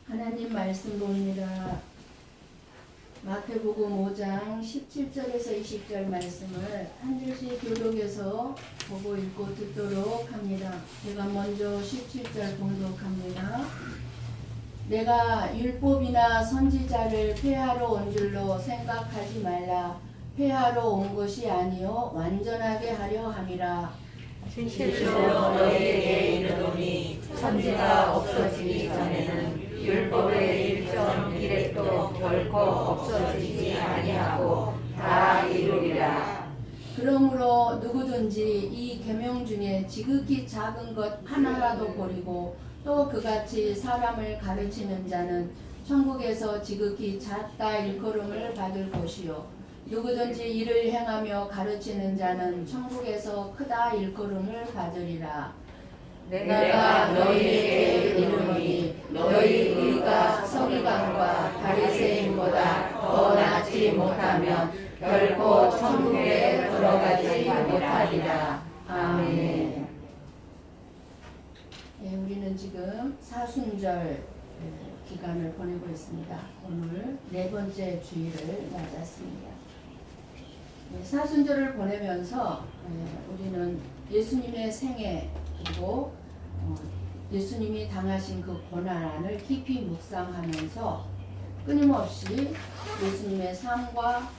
하나님 말씀 봅니다. 마태복음 5장 17절에서 20절 말씀을 한 절씩 교독해서 보고 읽고 듣도록 합니다. 제가 먼저 17절 봉독합니다. 내가 율법이나 선지자를 폐하러 온 줄로 생각하지 말라. 폐하러 온 것이 아니요 완전하게 하려 함이라. 진실로 너희에게 이르노니 선지가 없어지기 전에는 율법의 일점 이렛도 결코 없어지지 아니하고 다 이루리라. 그러므로 누구든지 이 계명 중에 지극히 작은 것 하나라도 버리고 또 그같이 사람을 가르치는 자는 천국에서 지극히 작다 일컬음을 받을 것이요 누구든지 이를 행하며 가르치는 자는 천국에서 크다 일컬음을 받으리라. 내가 너희에게 이르노니 너희 의가 서기관과 바리새인보다 더 낫지 못하면 결코 천국에 들어가지 못하리라. 아멘. 네, 우리는 지금 사순절 기간을 보내고 있습니다. 오늘 네 번째 주일을 맞았습니다. 사순절을 보내면서 우리는 예수님의 생애 그리고 예수님이 당하신 그 고난을 깊이 묵상하면서 끊임없이 예수님의 삶과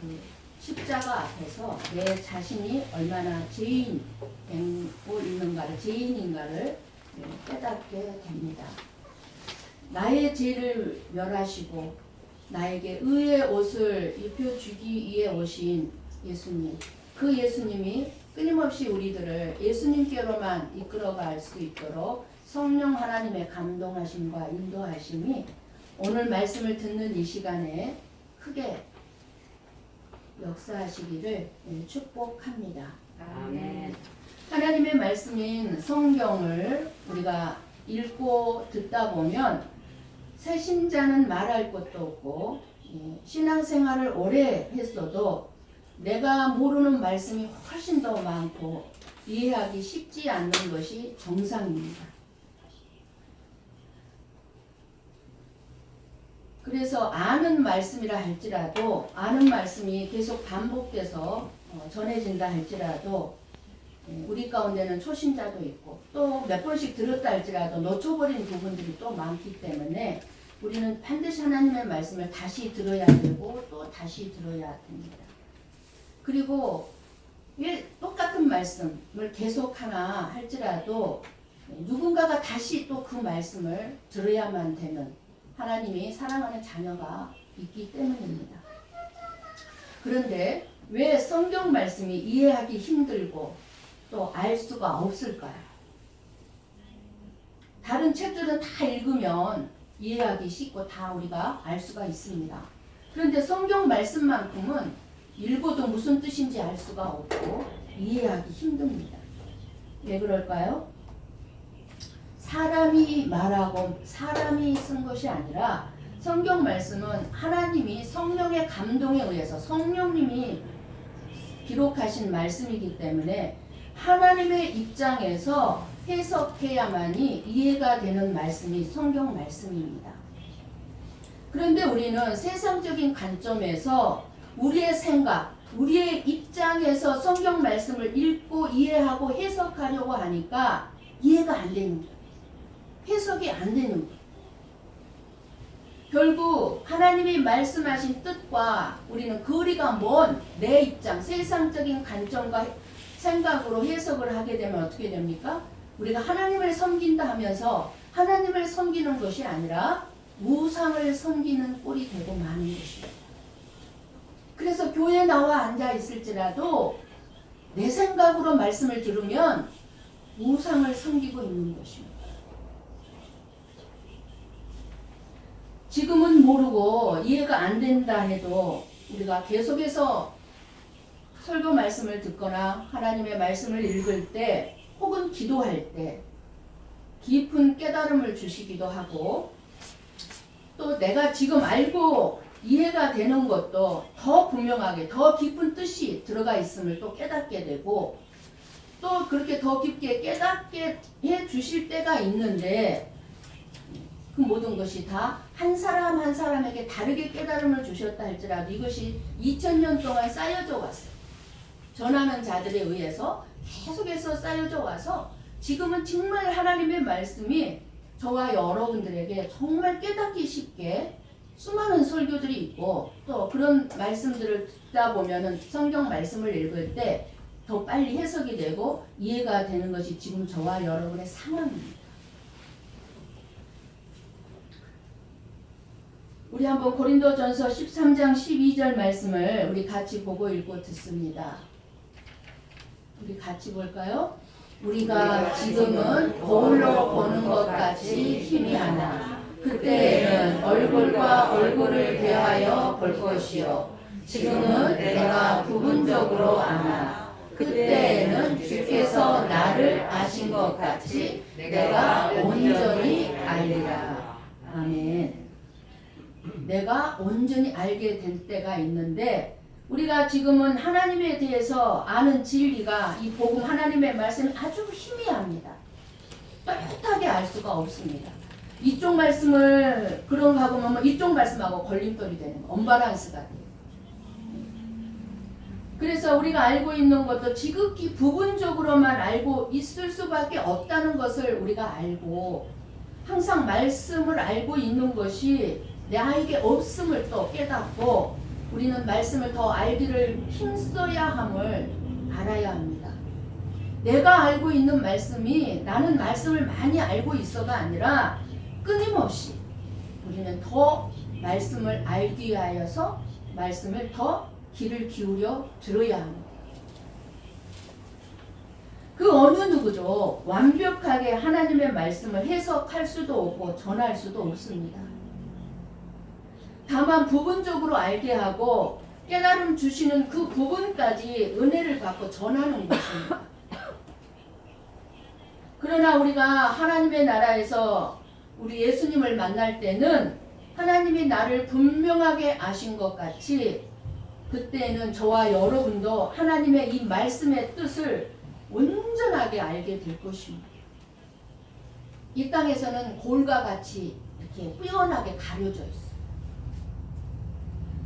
그 십자가 앞에서 내 자신이 얼마나 죄인인가를 깨닫게 됩니다. 나의 죄를 멸하시고 나에게 의의 옷을 입혀주기 위해 오신 예수님, 그 예수님이 끊임없이 우리들을 예수님께로만 이끌어갈 수 있도록 성령 하나님의 감동하심과 인도하심이 오늘 말씀을 듣는 이 시간에 크게 역사하시기를 축복합니다. 아멘. 하나님의 말씀인 성경을 우리가 읽고 듣다 보면 새신자는 말할 것도 없고 신앙생활을 오래 했어도 내가 모르는 말씀이 훨씬 더 많고 이해하기 쉽지 않는 것이 정상입니다. 그래서 아는 말씀이라 할지라도 아는 말씀이 계속 반복돼서 전해진다 할지라도 우리 가운데는 초신자도 있고 또 몇 번씩 들었다 할지라도 놓쳐버린 부분들이 또 많기 때문에 우리는 반드시 하나님의 말씀을 다시 들어야 되고 또 다시 들어야 됩니다. 그리고 똑같은 말씀을 계속하나 할지라도 누군가가 다시 또 그 말씀을 들어야만 되는 하나님이 사랑하는 자녀가 있기 때문입니다. 그런데 왜 성경 말씀이 이해하기 힘들고 또 알 수가 없을까요? 다른 책들은 다 읽으면 이해하기 쉽고 다 우리가 알 수가 있습니다. 그런데 성경 말씀만큼은 읽어도 무슨 뜻인지 알 수가 없고 이해하기 힘듭니다. 왜 그럴까요? 사람이 말하고 사람이 쓴 것이 아니라 성경 말씀은 하나님이 성령의 감동에 의해서 성령님이 기록하신 말씀이기 때문에 하나님의 입장에서 해석해야만이 이해가 되는 말씀이 성경 말씀입니다. 그런데 우리는 세상적인 관점에서 우리의 생각, 우리의 입장에서 성경 말씀을 읽고 이해하고 해석하려고 하니까 이해가 안 되는 거예요. 해석이 안 되는 거예요. 결국 하나님이 말씀하신 뜻과 우리는 거리가 먼 내 입장, 세상적인 관점과 생각으로 해석을 하게 되면 어떻게 됩니까? 우리가 하나님을 섬긴다 하면서 하나님을 섬기는 것이 아니라 우상을 섬기는 꼴이 되고 마는 것입니다. 그래서 교회에 나와 앉아 있을지라도 내 생각으로 말씀을 들으면 우상을 섬기고 있는 것입니다. 지금은 모르고 이해가 안 된다 해도 우리가 계속해서 설교 말씀을 듣거나 하나님의 말씀을 읽을 때 혹은 기도할 때 깊은 깨달음을 주시기도 하고 또 내가 지금 알고 이해가 되는 것도 더 분명하게 더 깊은 뜻이 들어가 있음을 또 깨닫게 되고 또 그렇게 더 깊게 깨닫게 해 주실 때가 있는데 그 모든 것이 다 한 사람 한 사람에게 다르게 깨달음을 주셨다 할지라도 이것이 2000년 동안 쌓여져 왔어요. 전하는 자들에 의해서 계속해서 쌓여져 와서 지금은 정말 하나님의 말씀이 저와 여러분들에게 정말 깨닫기 쉽게 수많은 설교들이 있고 또 그런 말씀들을 듣다 보면은 성경 말씀을 읽을 때 더 빨리 해석이 되고 이해가 되는 것이 지금 저와 여러분의 상황입니다. 우리 한번 고린도전서 13장 12절 말씀을 우리 같이 보고 읽고 듣습니다. 우리 같이 볼까요? 우리가 지금은 거울로 보는 것 같이 희미하나 그때에는 얼굴과 얼굴을 대하여 볼 것이요 지금은 내가 부분적으로 아나 그때에는 주께서 나를 아신 것 같이 내가 온전히 알리라. 아멘. 내가 온전히 알게 된 때가 있는데 우리가 지금은 하나님에 대해서 아는 진리가 이 복음 하나님의 말씀이 아주 희미합니다. 뚜렷하게 알 수가 없습니다. 이쪽 말씀을 그런가 보면 이쪽 말씀하고 걸림돌이 되는 언바란스가 돼요. 그래서 우리가 알고 있는 것도 지극히 부분적으로만 알고 있을 수밖에 없다는 것을 우리가 알고 항상 말씀을 알고 있는 것이 나에게 없음을 또 깨닫고 우리는 말씀을 더 알기를 힘써야 함을 알아야 합니다. 내가 알고 있는 말씀이 나는 말씀을 많이 알고 있어가 아니라 끊임없이 우리는 더 말씀을 알기 위하여서 말씀을 더 귀를 기울여 들어야 합니다. 그 어느 누구도 완벽하게 하나님의 말씀을 해석할 수도 없고 전할 수도 없습니다. 다만 부분적으로 알게 하고 깨달음 주시는 그 부분까지 은혜를 받고 전하는 것입니다. 그러나 우리가 하나님의 나라에서 우리 예수님을 만날 때는 하나님이 나를 분명하게 아신 것 같이 그때는 저와 여러분도 하나님의 이 말씀의 뜻을 온전하게 알게 될 것입니다. 이 땅에서는 골과 같이 이렇게 뿌연하게 가려져 있어요.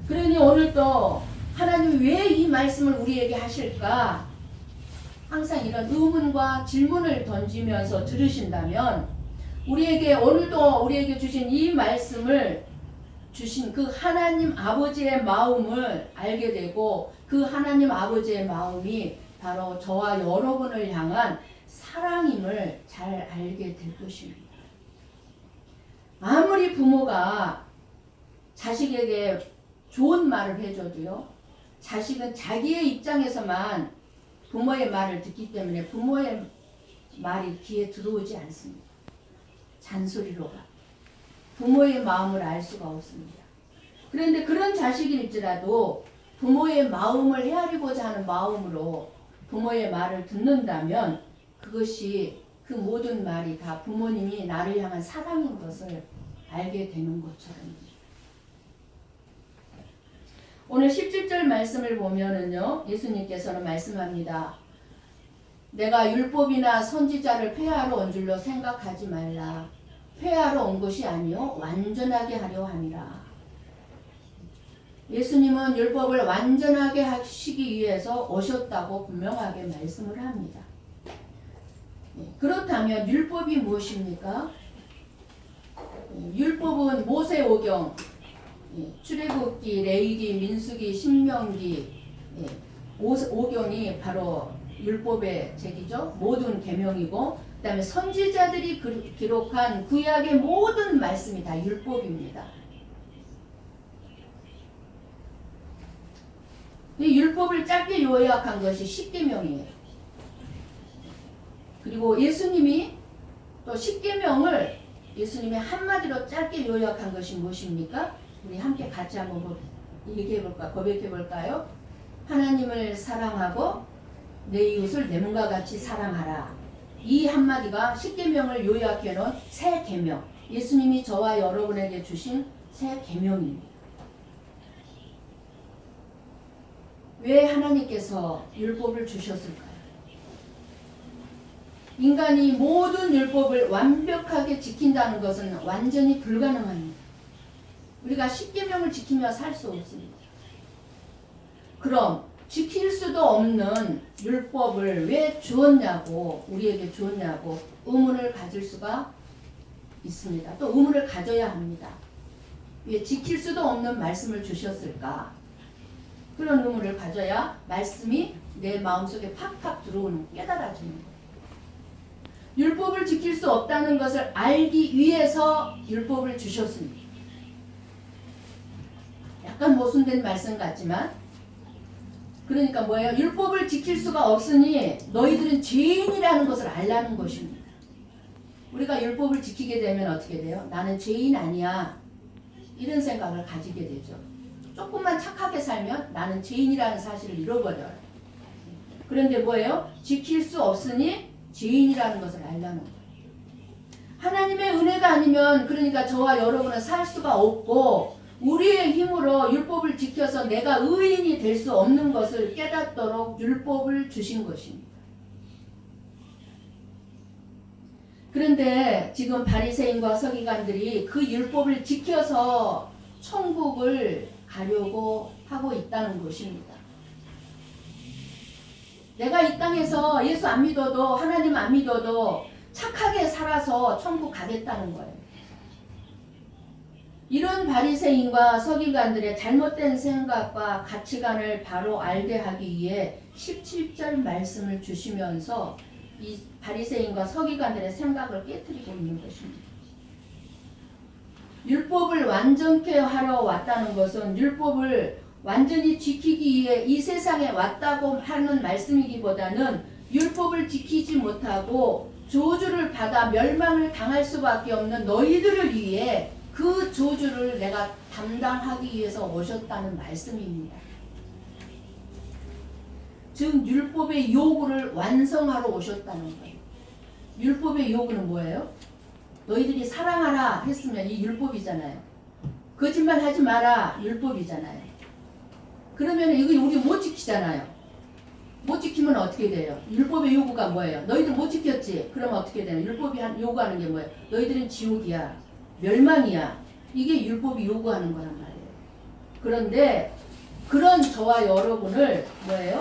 그러니 오늘도 하나님이 왜 이 말씀을 우리에게 하실까? 항상 이런 의문과 질문을 던지면서 들으신다면 우리에게 오늘도 우리에게 주신 이 말씀을 주신 그 하나님 아버지의 마음을 알게 되고 그 하나님 아버지의 마음이 바로 저와 여러분을 향한 사랑임을 잘 알게 될 것입니다. 아무리 부모가 자식에게 좋은 말을 해줘도요, 자식은 자기의 입장에서만 부모의 말을 듣기 때문에 부모의 말이 귀에 들어오지 않습니다. 잔소리로가. 부모의 마음을 알 수가 없습니다. 그런데 그런 자식일지라도 부모의 마음을 헤아리고자 하는 마음으로 부모의 말을 듣는다면 그것이 그 모든 말이 다 부모님이 나를 향한 사랑인 것을 알게 되는 것처럼입니다. 오늘 17절 말씀을 보면은요, 예수님께서는 말씀합니다. 내가 율법이나 선지자를 폐하러 온 줄로 생각하지 말라. 폐하러 온 것이 아니요 완전하게 하려 함이라. 예수님은 율법을 완전하게 하시기 위해서 오셨다고 분명하게 말씀을 합니다. 그렇다면 율법이 무엇입니까? 율법은 모세오경, 출애굽기, 레위기, 민수기, 신명기, 오경이 바로 율법의 책이죠. 모든 계명이고 그 다음에 선지자들이 기록한 구약의 모든 말씀이 다 율법입니다. 이 율법을 짧게 요약한 것이 십계명이에요. 그리고 예수님이 또 십계명을 예수님이 한마디로 짧게 요약한 것이 무엇입니까? 우리 함께 같이 한번 얘기해볼까, 고백해볼까요? 하나님을 사랑하고 내 이웃을 내 몸과 같이 사랑하라. 이 한마디가 십계명을 요약해 놓은 새 계명, 예수님이 저와 여러분에게 주신 새 계명입니다. 왜 하나님께서 율법을 주셨을까요? 인간이 모든 율법을 완벽하게 지킨다는 것은 완전히 불가능합니다. 우리가 십계명을 지키며 살 수 없습니다. 그럼 지킬 수도 없는 율법을 왜 주었냐고, 우리에게 주었냐고 의문을 가질 수가 있습니다. 또 의문을 가져야 합니다. 왜 지킬 수도 없는 말씀을 주셨을까? 그런 의문을 가져야 말씀이 내 마음속에 팍팍 들어오는, 깨달아지는 거예요. 율법을 지킬 수 없다는 것을 알기 위해서 율법을 주셨습니다. 약간 모순된 말씀 같지만, 그러니까 뭐예요? 율법을 지킬 수가 없으니 너희들은 죄인이라는 것을 알라는 것입니다. 우리가 율법을 지키게 되면 어떻게 돼요? 나는 죄인 아니야, 이런 생각을 가지게 되죠. 조금만 착하게 살면 나는 죄인이라는 사실을 잃어버려요. 그런데 뭐예요? 지킬 수 없으니 죄인이라는 것을 알라는 거예요. 하나님의 은혜가 아니면 그러니까 저와 여러분은 살 수가 없고, 우리의 힘으로 율법을 지켜서 내가 의인이 될 수 없는 것을 깨닫도록 율법을 주신 것입니다. 그런데 지금 바리새인과 서기관들이 그 율법을 지켜서 천국을 가려고 하고 있다는 것입니다. 내가 이 땅에서 예수 안 믿어도, 하나님 안 믿어도 착하게 살아서 천국 가겠다는 거예요. 이런 바리새인과 서기관들의 잘못된 생각과 가치관을 바로 알게 하기 위해 17절 말씀을 주시면서 이 바리새인과 서기관들의 생각을 깨뜨리고 있는 것입니다. 율법을 완전케 하러 왔다는 것은 율법을 완전히 지키기 위해 이 세상에 왔다고 하는 말씀이기보다는 율법을 지키지 못하고 저주를 받아 멸망을 당할 수밖에 없는 너희들을 위해 그 저주를 내가 담당하기 위해서 오셨다는 말씀입니다. 즉 율법의 요구를 완성하러 오셨다는 거예요. 율법의 요구는 뭐예요? 너희들이 사랑하라 했으면 이 율법이잖아요. 거짓말하지 마라 율법이잖아요. 그러면 이거 우리 못 지키잖아요. 못 지키면 어떻게 돼요? 율법의 요구가 뭐예요? 너희들 못 지켰지? 그러면 어떻게 되나? 율법이 요구하는 게 뭐예요? 너희들은 지옥이야, 멸망이야. 이게 율법이 요구하는 거란 말이에요. 그런데 그런 저와 여러분을 뭐예요?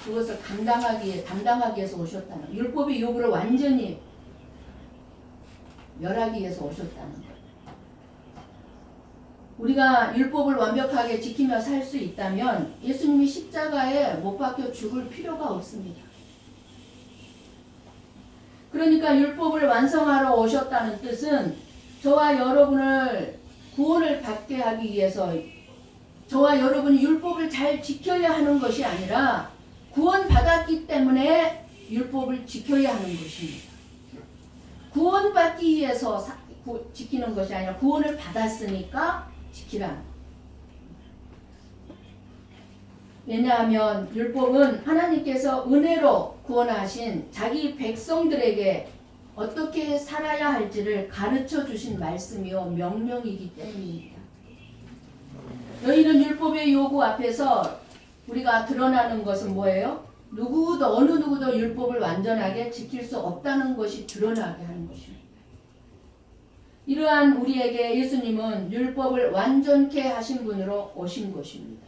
그것을 담당하기 위해서 오셨다는 거예요. 율법의 요구를 완전히 멸하기 위해서 오셨다는 거예요. 우리가 율법을 완벽하게 지키며 살 수 있다면 예수님이 십자가에 못 박혀 죽을 필요가 없습니다. 그러니까 율법을 완성하러 오셨다는 뜻은 저와 여러분을 구원을 받게 하기 위해서 저와 여러분이 율법을 잘 지켜야 하는 것이 아니라 구원받았기 때문에 율법을 지켜야 하는 것입니다. 구원받기 위해서 지키는 것이 아니라 구원을 받았으니까 지키라. 왜냐하면 율법은 하나님께서 은혜로 구원하신 자기 백성들에게 어떻게 살아야 할지를 가르쳐 주신 말씀이요 명령이기 때문입니다. 너희는 율법의 요구 앞에서 우리가 드러나는 것은 뭐예요? 누구도 어느 누구도 율법을 완전하게 지킬 수 없다는 것이 드러나게 하는 것입니다. 이러한 우리에게 예수님은 율법을 완전케 하신 분으로 오신 것입니다.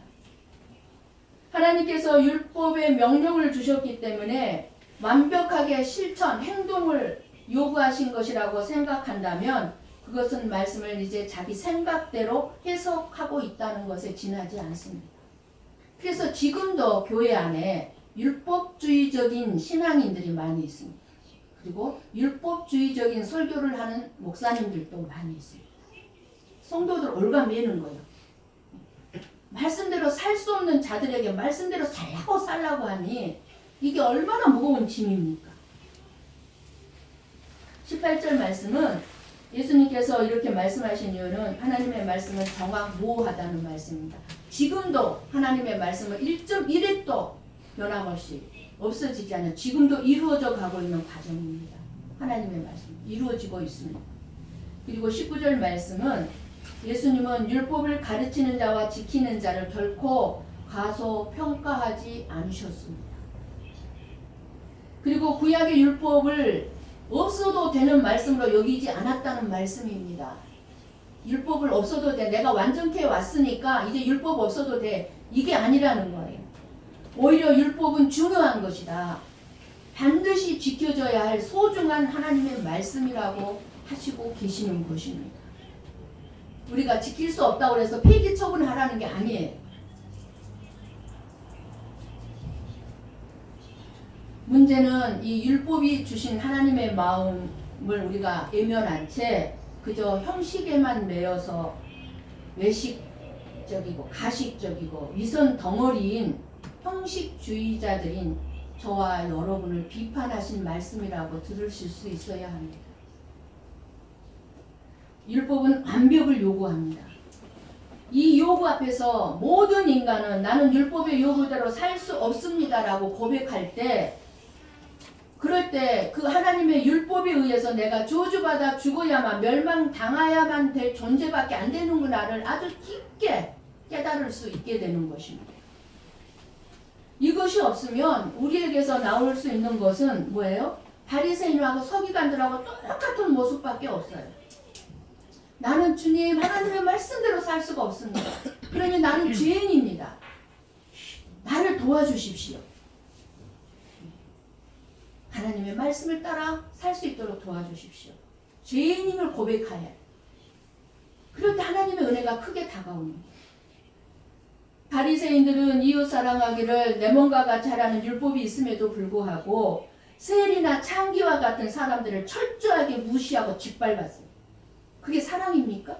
하나님께서 율법의 명령을 주셨기 때문에 완벽하게 실천, 행동을 요구하신 것이라고 생각한다면 그것은 말씀을 이제 자기 생각대로 해석하고 있다는 것에 지나지 않습니다. 그래서 지금도 교회 안에 율법주의적인 신앙인들이 많이 있습니다. 그리고 율법주의적인 설교를 하는 목사님들도 많이 있습니다. 성도들 올가매는 거예요. 말씀대로 살 수 없는 자들에게 말씀대로 살라고 하니 이게 얼마나 무거운 짐입니까? 18절 말씀은 예수님께서 이렇게 말씀하신 이유는 하나님의 말씀은 정확무오하다는 말씀입니다. 지금도 하나님의 말씀은 1.1획도 변함없이 없어지지 않는 지금도 이루어져 가고 있는 과정입니다. 하나님의 말씀 이루어지고 있습니다. 그리고 19절 말씀은 예수님은 율법을 가르치는 자와 지키는 자를 결코 과소평가하지 않으셨습니다. 그리고 구약의 율법을 없어도 되는 말씀으로 여기지 않았다는 말씀입니다. 율법을 없어도 돼. 내가 완전케 왔으니까 이제 율법 없어도 돼. 이게 아니라는 거예요. 오히려 율법은 중요한 것이다. 반드시 지켜져야 할 소중한 하나님의 말씀이라고 하시고 계시는 것입니다. 우리가 지킬 수 없다고 해서 폐기 처분하라는 게 아니에요. 문제는 이 율법이 주신 하나님의 마음을 우리가 외면한 채 그저 형식에만 매여서 외식적이고 가식적이고 위선 덩어리인 형식주의자들인 저와 여러분을 비판하신 말씀이라고 들으실 수 있어야 합니다. 율법은 완벽을 요구합니다. 이 요구 앞에서 모든 인간은 나는 율법의 요구대로 살 수 없습니다라고 고백할 때, 그럴 때 그 하나님의 율법에 의해서 내가 저주받아 죽어야만 멸망당해야만 될 존재밖에 안 되는구나를 아주 깊게 깨달을 수 있게 되는 것입니다. 이것이 없으면 우리에게서 나올 수 있는 것은 뭐예요? 바리새인하고 서기관들하고 똑같은 모습밖에 없어요. 나는 주님 하나님의 말씀대로 살 수가 없습니다. 그러니 나는 죄인입니다. 나를 도와주십시오. 하나님의 말씀을 따라 살 수 있도록 도와주십시오. 죄인임을 고백하여. 그럴 때 하나님의 은혜가 크게 다가옵니다. 바리새인들은 이웃 사랑하기를 내 몸과 같이 하라는 율법이 있음에도 불구하고 세리나 창기와 같은 사람들을 철저하게 무시하고 짓밟았어요. 그게 사랑입니까?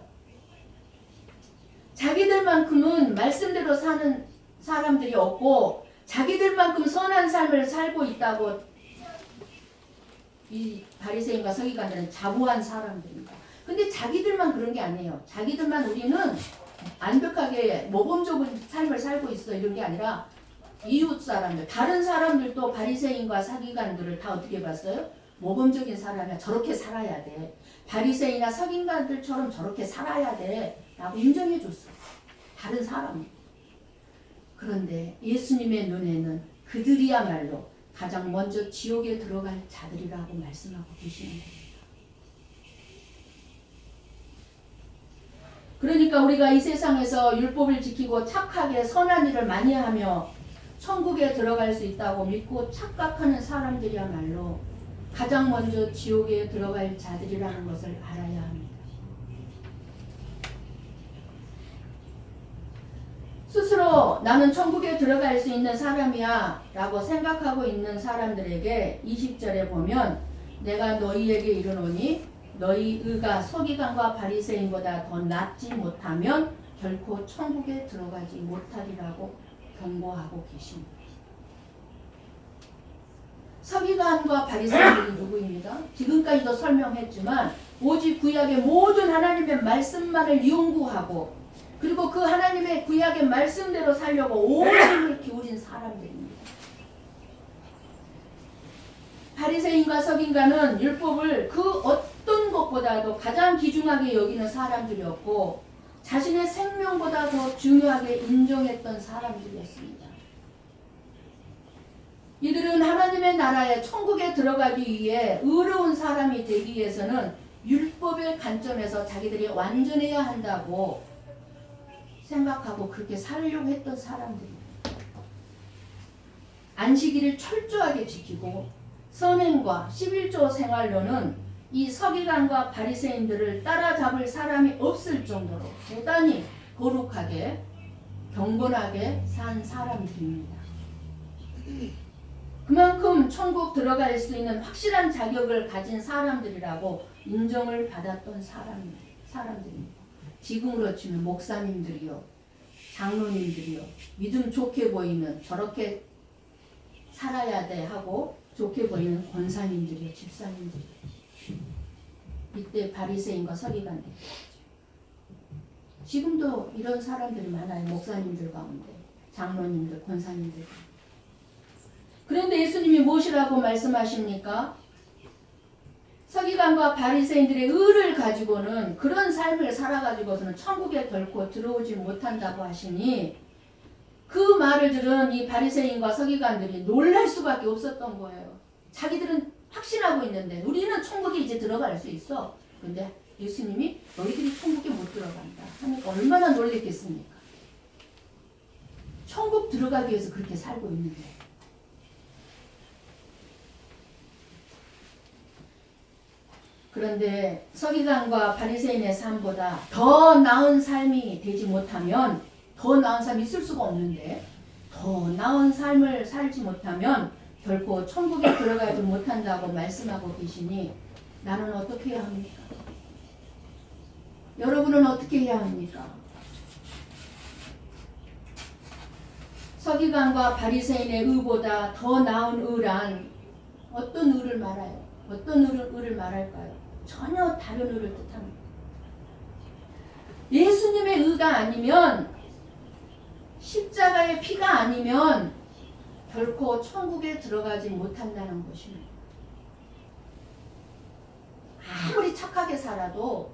자기들만큼은 말씀대로 사는 사람들이 없고 자기들만큼 선한 삶을 살고 있다고 이 바리새인과 서기관들은 자부한 사람들입니다. 근데 자기들만 그런 게 아니에요. 자기들만 우리는 완벽하게 모범적인 삶을 살고 있어 이런 게 아니라 이웃 사람들, 다른 사람들도 바리새인과 서기관들을 다 어떻게 봤어요? 모범적인 사람이야. 저렇게 살아야 돼. 바리새인이나 서기관들처럼 저렇게 살아야 돼. 라고 인정해 줬어. 다른 사람. 그런데 예수님의 눈에는 그들이야말로 가장 먼저 지옥에 들어갈 자들이라고 말씀하고 계시는 겁니다. 그러니까 우리가 이 세상에서 율법을 지키고 착하게 선한 일을 많이 하며 천국에 들어갈 수 있다고 믿고 착각하는 사람들이야말로 가장 먼저 지옥에 들어갈 자들이라는 것을 알아야 합니다. 스스로 나는 천국에 들어갈 수 있는 사람이야 라고 생각하고 있는 사람들에게 20절에 보면 내가 너희에게 이르노니 너희 의가 서기관과 바리새인보다 더 낫지 못하면 결코 천국에 들어가지 못하리라고 경고하고 계십니다. 서기관과 바리새인들이 누구입니다? 지금까지도 설명했지만 오직 구약의 모든 하나님의 말씀만을 연구하고 그리고 그 하나님의 구약의 말씀대로 살려고 온 힘을 기울인 사람들입니다. 바리새인과 서기관은 율법을 그 어떤 것보다도 가장 귀중하게 여기는 사람들이었고 자신의 생명보다 더 중요하게 인정했던 사람들이었습니다. 이들은 하나님의 나라에 천국에 들어가기 위해 의로운 사람이 되기 위해서는 율법의 관점에서 자기들이 완전해야 한다고 생각하고 그렇게 살려고 했던 사람들입니다. 안식일을 철저하게 지키고 선행과 11조 생활로는 이 서기관과 바리새인들을 따라잡을 사람이 없을 정도로 대단히 거룩하게 경건하게 산 사람들입니다. 그만큼 천국 들어갈 수 있는 확실한 자격을 가진 사람들이라고 인정을 받았던 사람들입니다. 지금으로 치면 목사님들이요, 장로님들이요, 믿음 좋게 보이는 저렇게 살아야 돼 하고 좋게 보이는 권사님들이요, 집사님들이요. 이때 바리새인과 서기관들. 지금도 이런 사람들이 많아요. 목사님들 가운데, 장로님들, 권사님들. 그런데 예수님이 무엇이라고 말씀하십니까? 서기관과 바리새인들의 의를 가지고는 그런 삶을 살아가지고서는 천국에 결코 들어오지 못한다고 하시니 그 말을 들은 이 바리새인과 서기관들이 놀랄 수밖에 없었던 거예요. 자기들은 확신하고 있는데 우리는 천국에 이제 들어갈 수 있어. 근데 예수님이 너희들이 천국에 못 들어간다 하니까 얼마나 놀랬겠습니까? 천국 들어가기 위해서 그렇게 살고 있는데. 그런데 서기관과 바리새인의 삶보다 더 나은 삶이 되지 못하면, 더 나은 삶이 있을 수가 없는데 더 나은 삶을 살지 못하면 결코 천국에 들어가지 못한다고 말씀하고 계시니 나는 어떻게 해야 합니까? 여러분은 어떻게 해야 합니까? 서기관과 바리새인의 의보다 더 나은 의란 어떤 의를 말해요? 어떤 의를 말할까요? 전혀 다른 의를 뜻합니다. 예수님의 의가 아니면, 십자가의 피가 아니면 결코 천국에 들어가지 못한다는 것입니다. 아무리 착하게 살아도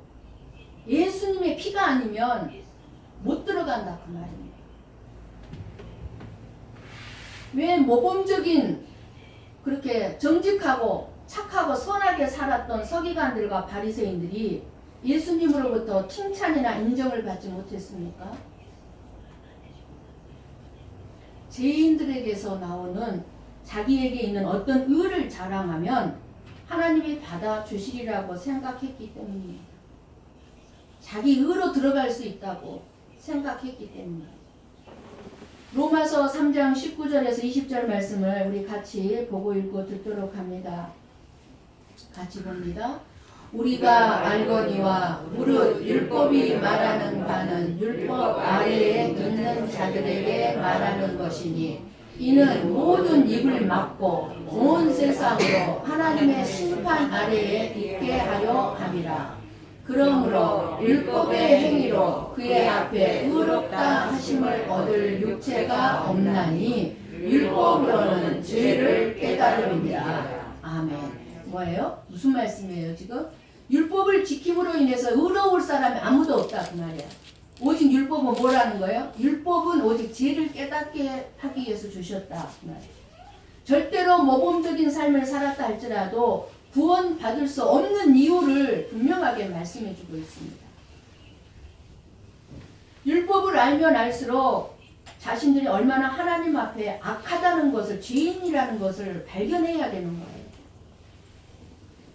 예수님의 피가 아니면 못 들어간다 그 말입니다. 왜 모범적인 그렇게 정직하고 착하고 선하게 살았던 서기관들과 바리새인들이 예수님으로부터 칭찬이나 인정을 받지 못했습니까? 죄인들에게서 나오는 자기에게 있는 어떤 의를 자랑하면 하나님이 받아주시리라고 생각했기 때문입니다. 자기 의로 들어갈 수 있다고 생각했기 때문입니다. 로마서 3장 19절에서 20절 말씀을 우리 같이 보고 읽고 듣도록 합니다. 같이 봅니다. 우리가 알거니와 무릇 율법이 말하는 바는 율법 아래에 있는 자들에게 말하는 것이니 이는 모든 입을 막고 온 세상으로 하나님의 심판 아래에 있게 하려 함이라. 그러므로 율법의 행위로 그의 앞에 의롭다 하심을 얻을 육체가 없나니 율법으로는 죄를 깨달음이니라. 아멘. 뭐예요? 무슨 말씀이에요 지금? 율법을 지킴으로 인해서 의로울 사람이 아무도 없다 그 말이야. 오직 율법은 뭐라는 거예요? 율법은 오직 죄를 깨닫게 하기 위해서 주셨다 그 말이야. 절대로 모범적인 삶을 살았다 할지라도 구원받을 수 없는 이유를 분명하게 말씀해 주고 있습니다. 율법을 알면 알수록 자신들이 얼마나 하나님 앞에 악하다는 것을, 죄인이라는 것을 발견해야 되는 거예요.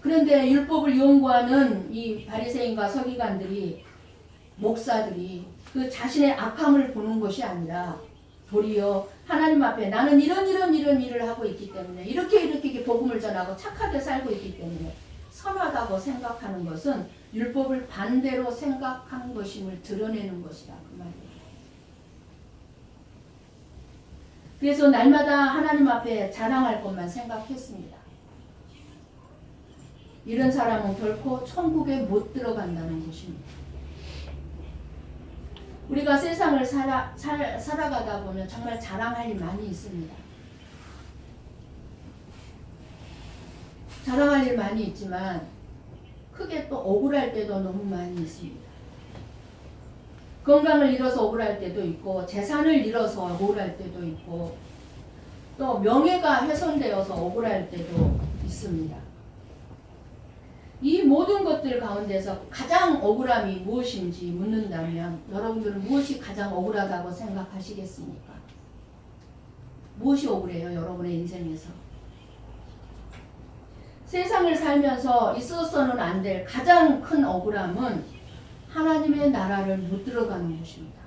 그런데 율법을 연구하는 이 바리새인과 서기관들이, 목사들이 그 자신의 악함을 보는 것이 아니라 도리어 하나님 앞에 나는 이런 일을 하고 있기 때문에 이렇게 복음을 전하고 착하게 살고 있기 때문에 선하다고 생각하는 것은 율법을 반대로 생각한 것임을 드러내는 것이다 그 말이에요. 그래서 날마다 하나님 앞에 자랑할 것만 생각했습니다. 이런 사람은 결코 천국에 못 들어간다는 것입니다. 우리가 세상을 살아가다 보면 정말 자랑할 일 많이 있습니다. 자랑할 일 많이 있지만 크게 또 억울할 때도 너무 많이 있습니다. 건강을 잃어서 억울할 때도 있고, 재산을 잃어서 억울할 때도 있고, 또 명예가 훼손되어서 억울할 때도 있습니다. 이 모든 것들 가운데서 가장 억울함이 무엇인지 묻는다면 여러분들은 무엇이 가장 억울하다고 생각하시겠습니까? 무엇이 억울해요? 여러분의 인생에서. 세상을 살면서 있어서는 안 될 가장 큰 억울함은 하나님의 나라를 못 들어가는 것입니다.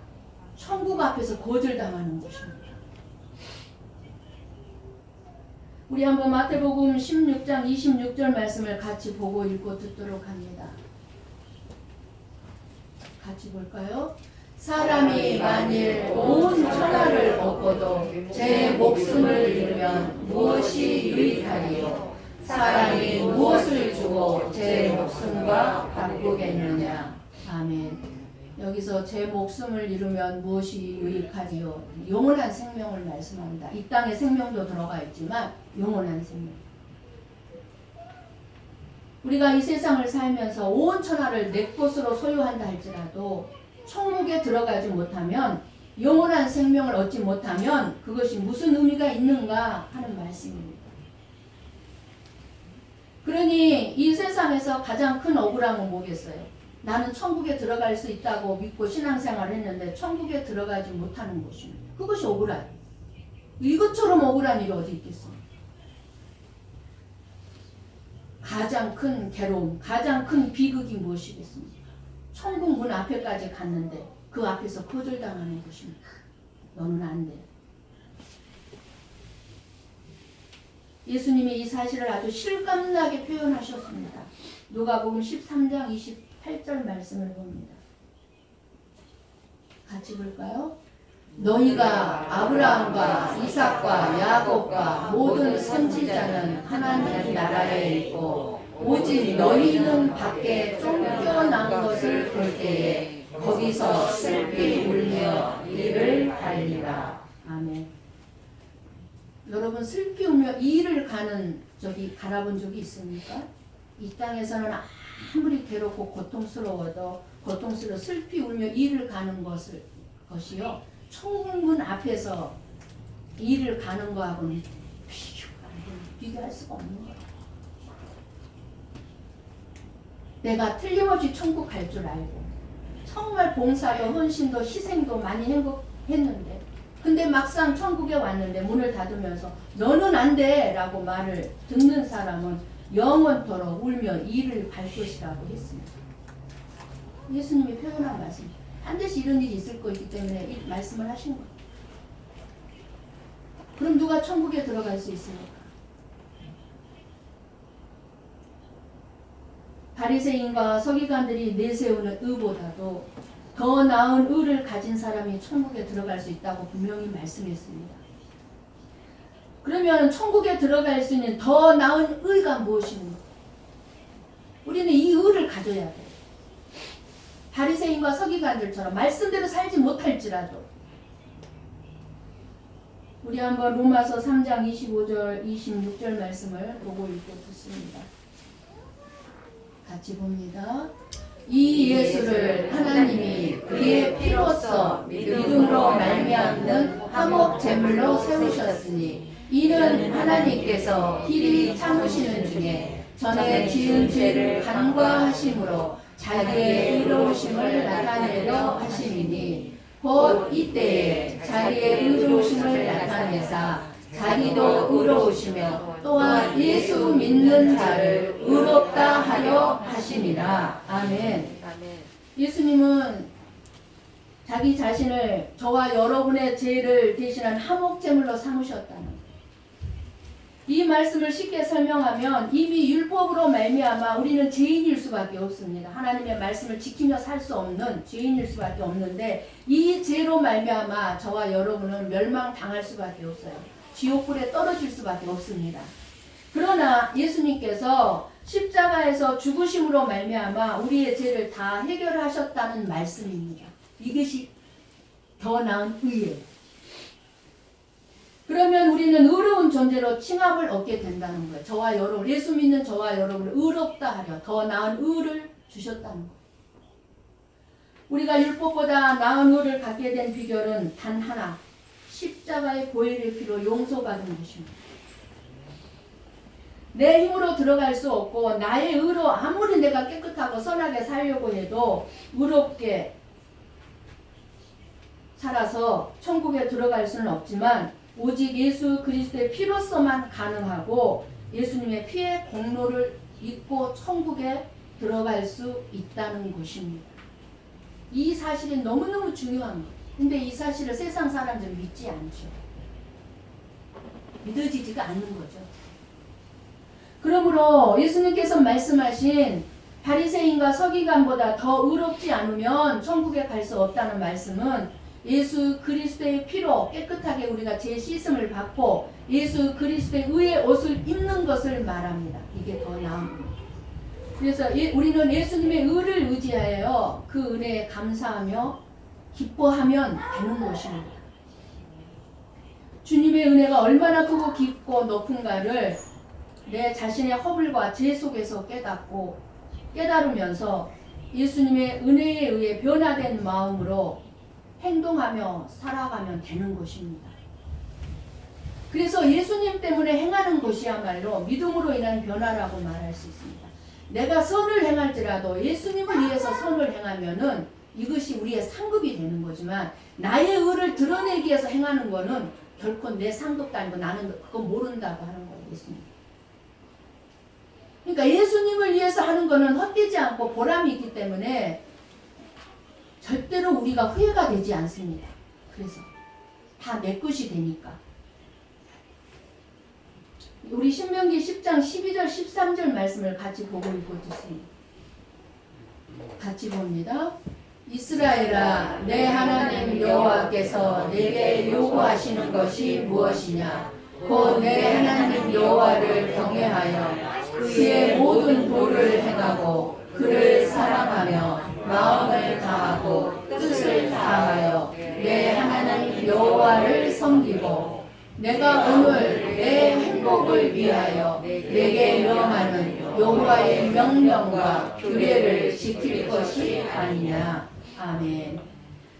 천국 앞에서 거절당하는 것입니다. 우리 한번 마태복음 16장 26절 말씀을 같이 보고 읽고 듣도록 합니다. 같이 볼까요? 사람이 만일 온 천하를 얻고도 제 목숨을 잃으면 무엇이 유익하리요? 사람이 무엇을 주고 제 목숨과 바꾸겠느냐? 아멘. 여기서 제 목숨을 잃으면 무엇이 유익하리요? 영원한 생명을 말씀합니다. 이 땅에 생명도 들어가 있지만 영원한 생명. 우리가 이 세상을 살면서 온 천하를 내 것으로 소유한다 할지라도 천국에 들어가지 못하면, 영원한 생명을 얻지 못하면 그것이 무슨 의미가 있는가 하는 말씀입니다. 그러니 이 세상에서 가장 큰 억울함은 뭐겠어요? 나는 천국에 들어갈 수 있다고 믿고 신앙생활을 했는데 천국에 들어가지 못하는 것입니다. 그것이 억울해요. 이것처럼 억울한 일이 어디 있겠습니까? 가장 큰 괴로움, 가장 큰 비극이 무엇이겠습니까? 천국 문 앞에까지 갔는데 그 앞에서 거절당하는 것입니다. 너는 안 돼. 예수님이 이 사실을 아주 실감나게 표현하셨습니다. 누가복음 13장 28절 말씀을 봅니다. 같이 볼까요? 너희가 아브라함과 이삭과 야곱과 모든 선지자는 하나님 나라에 있고 오직 너희는 밖에 쫓겨난 것을 볼 때에 거기서 슬피 울며 이를 갈리라. 아멘. 여러분 슬피 울며 이를 가는 적이 갈아본 적이 있습니까? 이 땅에서는 아무리 괴롭고 고통스러워도 슬피 울며 이를 가는 것이요 천국문 앞에서 일을 가는 거하고는 비교할 수가 없는 거예요. 내가 틀림없이 천국 갈 줄 알고 정말 봉사도 헌신도 희생도 많이 했는데 근데 막상 천국에 왔는데 문을 닫으면서 너는 안 돼 라고 말을 듣는 사람은 영원토록 울며 이를 갈 것이라고 했습니다. 예수님이 표현한 말씀입니다. 반드시 이런 일이 있을 거기 때문에 이 말씀을 하신 거예요. 그럼 누가 천국에 들어갈 수 있습니까? 바리새인과 서기관들이 내세우는 의보다도 더 나은 의를 가진 사람이 천국에 들어갈 수 있다고 분명히 말씀했습니다. 그러면 천국에 들어갈 수 있는 더 나은 의가 무엇입니까? 우리는 이 의를 가져야 돼요. 바리새인과 서기관들처럼 말씀대로 살지 못할지라도 우리 한번 로마서 3장 25절 26절 말씀을 보고 읽고 듣습니다. 같이 봅니다. 이 예수를 하나님이 그의 피로써 믿음으로 말미암는 화목 제물로 세우셨으니 이는 하나님께서 길이 참으시는 중에 전에 지은 죄를 간과하심으로 자기의 의로우심을 나타내려 하심이니 곧 이때에 자기의 의로우심을 나타내사 자기도 의로우시며 또한 예수 믿는 자를 의롭다 하려 하심이라. 아멘. 예수님은 자기 자신을 저와 여러분의 죄를 대신한 화목제물로 삼으셨다는 거예요. 이 말씀을 쉽게 설명하면 이미 율법으로 말미암아 우리는 죄인일 수밖에 없습니다. 하나님의 말씀을 지키며 살 수 없는 죄인일 수밖에 없는데 이 죄로 말미암아 저와 여러분은 멸망당할 수밖에 없어요. 지옥불에 떨어질 수밖에 없습니다. 그러나 예수님께서 십자가에서 죽으심으로 말미암아 우리의 죄를 다 해결하셨다는 말씀입니다. 이것이 더 나은 의예요. 그러면 우리는 의로운 존재로 칭함을 얻게 된다는 거예요. 저와 여러분, 예수 믿는 저와 여러분을 의롭다 하려 더 나은 의를 주셨다는 거예요. 우리가 율법보다 나은 의를 갖게 된 비결은 단 하나, 십자가의 보혈의 피로 용서받은 것입니다. 내 힘으로 들어갈 수 없고 나의 의로 아무리 내가 깨끗하고 선하게 살려고 해도 의롭게 살아서 천국에 들어갈 수는 없지만 오직 예수 그리스도의 피로서만 가능하고 예수님의 피의 공로를 믿고 천국에 들어갈 수 있다는 것입니다. 이 사실이 너무너무 중요한 거예요. 근데 이 사실을 세상 사람들은 믿지 않죠. 믿어지지가 않는 거죠. 그러므로 예수님께서 말씀하신 바리새인과 서기관보다 더 의롭지 않으면 천국에 갈 수 없다는 말씀은 예수 그리스도의 피로 깨끗하게 우리가 죄 씻음을 받고 예수 그리스도의 의의 옷을 입는 것을 말합니다. 이게 더 나은 겁니다. 그래서 우리는 예수님의 의를 의지하여 그 은혜에 감사하며 기뻐하면 되는 것입니다. 주님의 은혜가 얼마나 크고 깊고 높은가를 내 자신의 허물과 죄 속에서 깨달으면서 예수님의 은혜에 의해 변화된 마음으로 행동하며 살아가면 되는 것입니다. 그래서 예수님 때문에 행하는 것이야말로 믿음으로 인한 변화라고 말할 수 있습니다. 내가 선을 행할지라도 예수님을 위해서 선을 행하면은 이것이 우리의 상급이 되는 거지만 나의 의를 드러내기 위해서 행하는 거는 결코 내 상급도 아니고 나는 그거 모른다고 하는 거예요. 예수님. 그러니까 예수님을 위해서 하는 거는 헛되지 않고 보람이 있기 때문에 절대로 우리가 후회가 되지 않습니다. 그래서 다 내 것이 되니까. 우리 신명기 10장 12절 13절 말씀을 같이 보고 읽어주세요. 같이 봅니다. 이스라엘아, 내 하나님 여호와께서 내게 요구하시는 것이 무엇이냐? 곧 내 하나님 여호와를 경외하여 그의 모든 도를 행하고 그를 사랑하며 마음을 다하고 뜻을 다하여 내 하나님 여호와를 섬기고 내가 오늘 내 행복을 위하여 내게 명하는 여호와의 명령과 규례를 지킬 것이 아니냐. 아멘.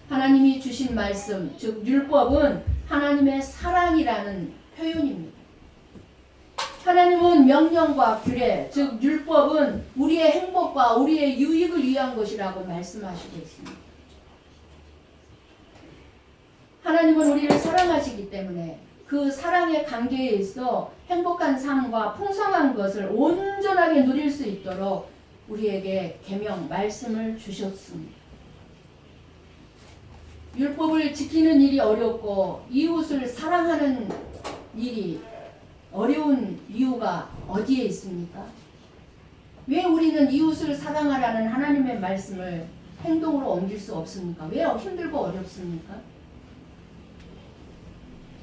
하나님이 주신 말씀, 즉 율법은 하나님의 사랑이라는 표현입니다. 하나님은 명령과 규례, 즉 율법은 우리의 행복과 우리의 유익을 위한 것이라고 말씀하시고 있습니다. 하나님은 우리를 사랑하시기 때문에 그 사랑의 관계에 있어 행복한 삶과 풍성한 것을 온전하게 누릴 수 있도록 우리에게 계명, 말씀을 주셨습니다. 율법을 지키는 일이 어렵고 이웃을 사랑하는 일이 어려운 이유가 어디에 있습니까? 왜 우리는 이웃을 사랑하라는 하나님의 말씀을 행동으로 옮길 수 없습니까? 왜 힘들고 어렵습니까?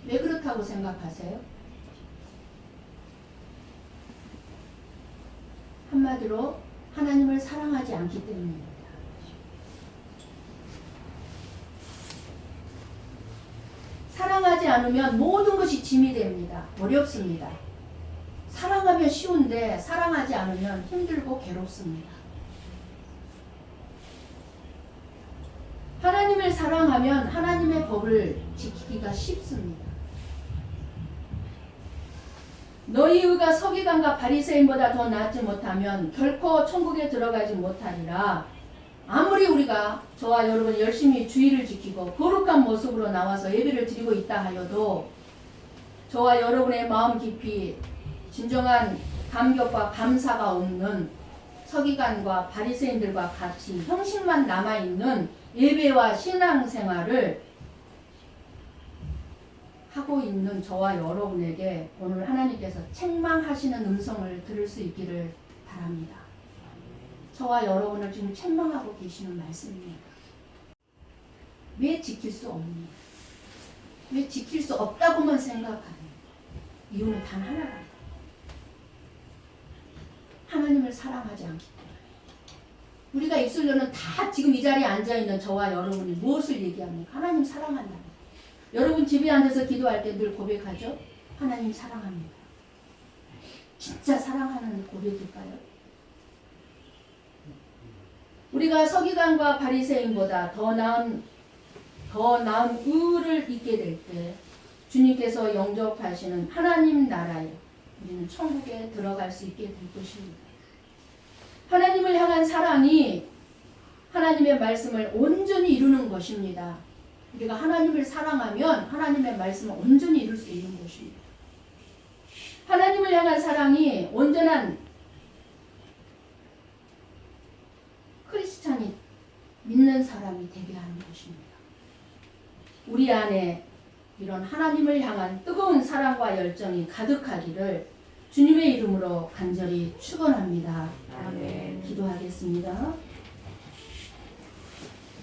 왜 그렇다고 생각하세요? 한마디로 하나님을 사랑하지 않기 때문입니다. 사랑하지 않으면 모든 것이 짐이 됩니다. 어렵습니다. 사랑하면 쉬운데 사랑하지 않으면 힘들고 괴롭습니다. 하나님을 사랑하면 하나님의 법을 지키기가 쉽습니다. 너희 의가 서기관과 바리새인보다 더 낫지 못하면 결코 천국에 들어가지 못하리라. 아무리 우리가 저와 여러분 열심히 주의를 지키고 거룩한 모습으로 나와서 예배를 드리고 있다 하여도 저와 여러분의 마음 깊이 진정한 감격과 감사가 없는 서기관과 바리새인들과 같이 형식만 남아있는 예배와 신앙생활을 하고 있는 저와 여러분에게 오늘 하나님께서 책망하시는 음성을 들을 수 있기를 바랍니다. 저와 여러분을 지금 책망하고 계시는 말씀입니다. 왜 지킬 수 없니? 왜 지킬 수 없다고만 생각하니? 이유는 단 하나다. 하나님을 사랑하지 않기 때문에. 우리가 입술로는 다 지금 이 자리에 앉아있는 저와 여러분이 무엇을 얘기합니까? 하나님 사랑한다. 여러분 집에 앉아서 기도할 때 늘 고백하죠? 하나님 사랑합니다. 진짜 사랑하는 고백일까요? 우리가 서기관과 바리새인보다 더 나은 의를 잊게 될 때 주님께서 영접하시는 하나님 나라에 우리는 천국에 들어갈 수 있게 될 것입니다. 하나님을 향한 사랑이 하나님의 말씀을 온전히 이루는 것입니다. 우리가 하나님을 사랑하면 하나님의 말씀을 온전히 이룰 수 있는 것입니다. 하나님을 향한 사랑이 온전한 크리스찬이 믿는 사람이 되게 하는 것입니다. 우리 안에 이런 하나님을 향한 뜨거운 사랑과 열정이 가득하기를 주님의 이름으로 간절히 축원합니다. 아멘. 기도하겠습니다.